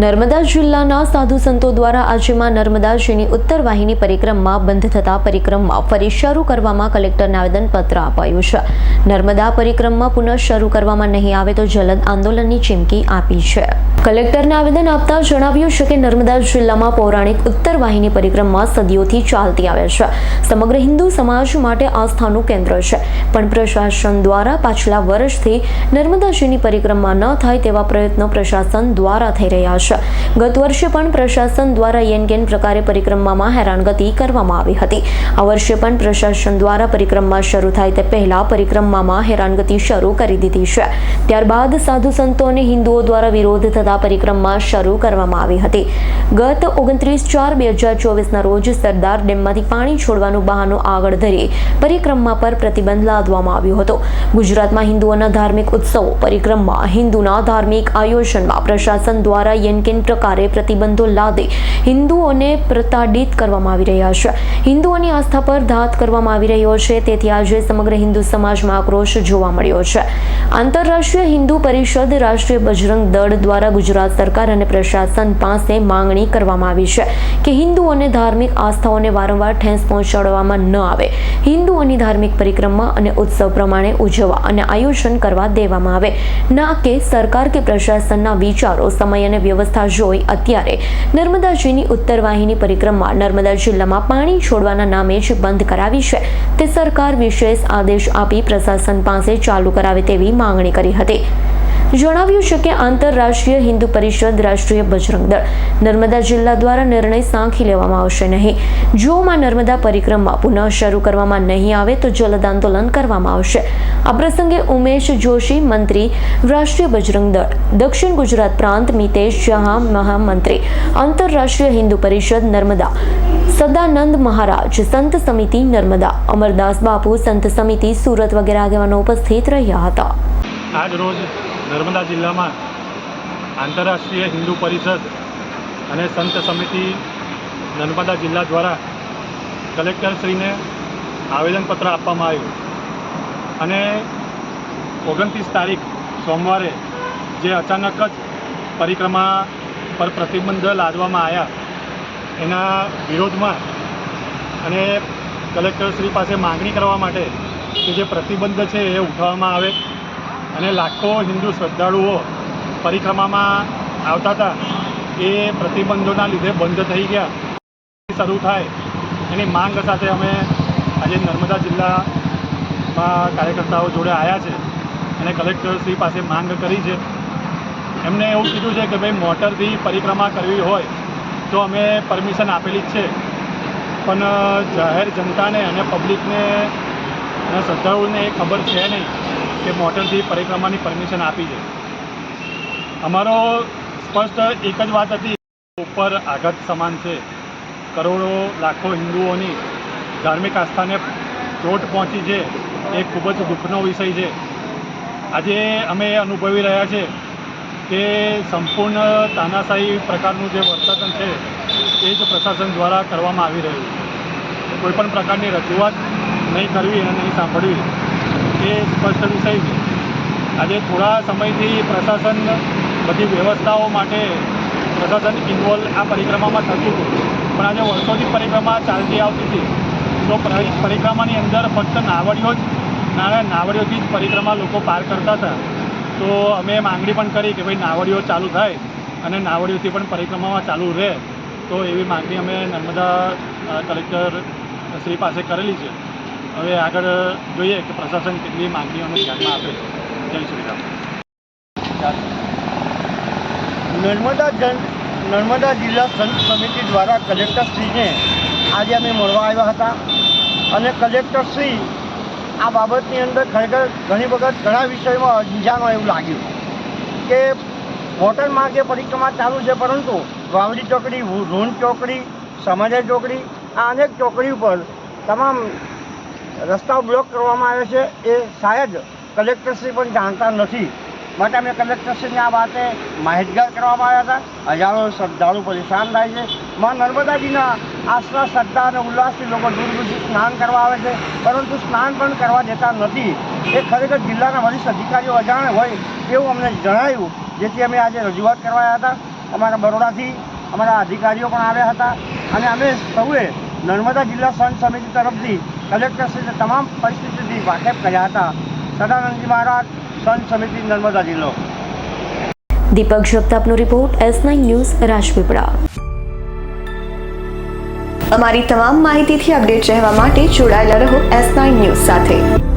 નર્મદા જિલ્લાના સાધુ સંતો દ્વારા આજે માં નર્મદાજીની ઉત્તર વાહિની પરિક્રમા બંધ થતા પરિક્રમા ફરી શરૂ કરવામાં કલેક્ટરને આવેદનપત્ર અપાયું છે। નર્મદા પરિક્રમા પુનઃ શરૂ કરવામાં નહીં આવે તો જલદ આંદોલનની ચીમકી આપી છે। કલેક્ટરને આવેદન આપતા જણાવ્યું છે કે નર્મદા જિલ્લામાં પૌરાણિક ઉત્તર વાહિની પરિક્રમા સદીઓથી ચાલતી આવે છે। સમગ્ર હિન્દુ સમાજ માટે આસ્થાનું કેન્દ્ર છે, પણ પ્રશાસન દ્વારા પાછલા વર્ષથી નર્મદાજીની પરિક્રમા ન થાય તેવા પ્રયત્નો પ્રશાસન દ્વારા થઈ રહ્યા છે। ગત વર્ષે પણ પ્રશાસન દ્વારા યેનકેન પ્રકારે પરિક્રમામાં હેરાનગતિ કરવામાં આવી હતી। આ વર્ષે પણ પ્રશાસન દ્વારા પરિક્રમા શરૂ થાય તે પહેલા પરિક્રમામાં હેરાનગતિ શરૂ કરી દીધી છે। ત્યારબાદ સાધુ સંતો અને હિન્દુઓ દ્વારા વિરોધ થતા પરિક્રમા શરૂ કરવામાં આવી હતી। ગત 29/4/2024ના રોજ સરદાર ડેમમાંથી પાણી છોડવાનું બહાનું આગળ ધરી પરિક્રમા પર પ્રતિબંધ લાદવામાં આવ્યો હતો। ગુજરાતમાં હિન્દુઓના ધાર્મિક ઉત્સવો, પરિક્રમા, હિન્દુના ધાર્મિક આયોજનમાં પ્રશાસન દ્વારા યેનકેન પ્રકારે પ્રતિબંધો લાદી હિન્દુઓને પ્રતાડિત કરવામાં આવી રહ્યા છે। હિન્દુઓની આસ્થા પર ઘાત કરવામાં આવી રહ્યો છે। તેથી આજે સમગ્ર હિન્દુ સમાજમાં આક્રોશ જોવા મળ્યો છે। આંતરરાષ્ટ્રીય હિન્દુ પરિષદ, રાષ્ટ્રીય બજરંગ દળ દ્વારા ગુજરાત સરકાર અને પ્રશાસન પાસે માંગણી કરવામાં આવી છે કે હિન્દુઓને ધાર્મિક આસ્થાઓને વારંવાર ઠેસ પહોંચાડવામાં ન આવે, હિન્દુઓની ધાર્મિક પરિક્રમા અને ઉત્સવ પ્રમાણે ઉજવવા અને આયોજન કરવા દેવામાં આવે, ના કે સરકાર કે પ્રશાસનના વિચારો, સમય અને વ્યવસ્થા જોઈ અત્યારે નર્મદાજીની ઉત્તર વાહિની પરિક્રમા નર્મદા જિલ્લામાં પાણી છોડવાના નામે જ બંધ કરાવી છે તે સરકાર વિશેષ આદેશ આપી પ્રશાસન પાસે ચાલુ કરાવે તેવી માંગણી કરી હતી। જણાવ્યું છે કે આંતરરાષ્ટ્રીય હિન્દુ પરિષદ, રાષ્ટ્રીય બજરંગ દળ, નર્મદા જિલ્લા દ્વારા નિર્ણય સાંખી લેવામાં આવશે નહીં। જો માં નર્મદા પરિક્રમા પુનઃ શરૂ કરવામાં નહીં આવે તો જલદ આંદોલન કરવામાં આવશે। આ પ્રસંગે ઉમેશ જોશી, મંત્રી, રાષ્ટ્રીય બજરંગ દળ, દક્ષિણ ગુજરાત પ્રાંત, મિતેશ જહા, મહામંત્રી, આંતરરાષ્ટ્રીય હિન્દુ પરિષદ નર્મદા, સદાનંદ મહારાજ, સંત સમિતિ નર્મદા, અમરદાસ બાપુ, સંત સમિતિ સુરત વગેરે આગેવાનો ઉપસ્થિત રહ્યા હતા। આજ રોજ નર્મદા જિલ્લામાં આંતરરાષ્ટ્રીય હિન્દુ પરિષદ અને સંત સમિતિ નર્મદા જિલ્લા દ્વારા કલેક્ટરશ્રીને આવેદનપત્ર આપવામાં આવ્યું અને 29 તારીખ સોમવારે જે અચાનક જ પરિક્રમા પર પ્રતિબંધ લાદવામાં આવ્યા એના વિરોધમાં અને કલેક્ટરશ્રી પાસે માંગણી કરવા માટે કે જે પ્રતિબંધ છે એ ઉઠાવવામાં આવે અને લાખો હિન્દુ શ્રદ્ધાળુઓ પરિક્રમામાં આવતા હતા એ પ્રતિબંધોના લીધે બંધ થઈ ગયા શરૂ થાય એની માંગ સાથે અમે આજે નર્મદા જિલ્લામાં કાર્યકર્તાઓ જોડે આવ્યા છે અને કલેક્ટરશ્રી પાસે માંગ કરી છે। એમને એવું કીધું છે કે ભાઈ મોટરથી પરિક્રમા કરવી હોય તો અમે પરમિશન આપેલી જ છે, પણ જાહેર જનતાને અને પબ્લિકને અને શ્રદ્ધાળુઓને એ ખબર છે નહીં કે મોટરથી પરિક્રમાની પરમિશન આપી છે। અમારો સ્પષ્ટ એક જ વાત હતી, ઉપર આઘાત સમાન છે। કરોડો લાખો હિન્દુઓની ધાર્મિક આસ્થાને ચોટ પહોંચી છે, એ ખૂબ જ દુઃખનો વિષય છે। આજે અમે અનુભવી રહ્યા છે કે સંપૂર્ણ તાનાશાહી પ્રકારનું જે વર્તન છે એ જ પ્રશાસન દ્વારા કરવામાં આવી રહ્યું છે। કોઈપણ પ્રકારની રજૂઆત નહીં કરવી અને નહીં સાંભળવી એ સ્પષ્ટ વિષય છે। આજે થોડા સમયથી પ્રશાસન બધી વ્યવસ્થાઓ માટે પ્રશાસન ઇન્વોલ્વ આ પરિક્રમામાં થતું હતું, પણ આજે વર્ષોથી પરિક્રમા ચાલતી આવતી હતી તો પરિક્રમાની અંદર ફક્ત નાવડીઓથી જ પરિક્રમા લોકો પાર કરતા હતા। તો અમે માંગણી પણ કરી કે ભાઈ નાવડીઓ ચાલુ થાય અને નાવડીઓથી પણ પરિક્રમામાં ચાલુ રહે, તો એવી માંગણી અમે નર્મદા કલેક્ટર શ્રી પાસે કરેલી છે। હવે આગળ જોઈએ કે પ્રશાસન કેટલી માંગણીઓને ધ્યાનમાં આપે છે। જય શ્રી રામ। નર્મદા જિલ્લા સંત સમિતિ દ્વારા કલેક્ટરશ્રીને આજે અમે મળવા આવ્યા હતા અને કલેક્ટરશ્રી આ બાબતની અંદર ખરેખર ઘણી વખત ઘણા વિષયોમાં અંજાનો એવું લાગ્યું કે મોટર માર્ગે પરિક્રમા ચાલુ છે, પરંતુ વાવડી ચોકડી, રોણ ચોકડી, સમાજા ચોકડી, આ અનેક ચોકડી ઉપર તમામ રસ્તાઓ બ્લોક કરવામાં આવે છે। એ શાયદ કલેક્ટરશ્રી પણ જાણતા નથી, માટે અમે કલેક્ટરશ્રીને આ વાતે માહિતગાર કરવામાં આવ્યા હતા। હજારો શ્રદ્ધાળુ પરેશાન થાય છે। માં નર્મદાજીના આસ્થા, શ્રદ્ધા અને ઉલ્લાસથી લોકો દૂર દૂરથી સ્નાન કરવા આવે છે, પરંતુ સ્નાન પણ કરવા દેતા નથી। એ ખરેખર જિલ્લાના વરિષ્ઠ અધિકારીઓ અજાણ હોય એવું અમને જણાયું, જેથી અમે આજે રજૂઆત કરવા આવ્યા હતા। અમારા બરોડાથી અમારા અધિકારીઓ પણ આવ્યા હતા અને અમે સૌએ નર્મદા જિલ્લા સંત સમિતિ તરફથી કલેક્ટરશ્રીને તમામ પરિસ્થિતિથી વાકેફ કર્યા હતા. સદાનંદજી મહારાજ, સંત સમિતિ નર્મદા જિલ્લો. દીપક જગતાપનો રિપોર્ટ S9 ન્યૂઝ રાજપીપળા. અમારી તમામ માહિતીથી અપડેટ રહેવા માટે જોડાયેલા રહો S9 ન્યૂઝ સાથે.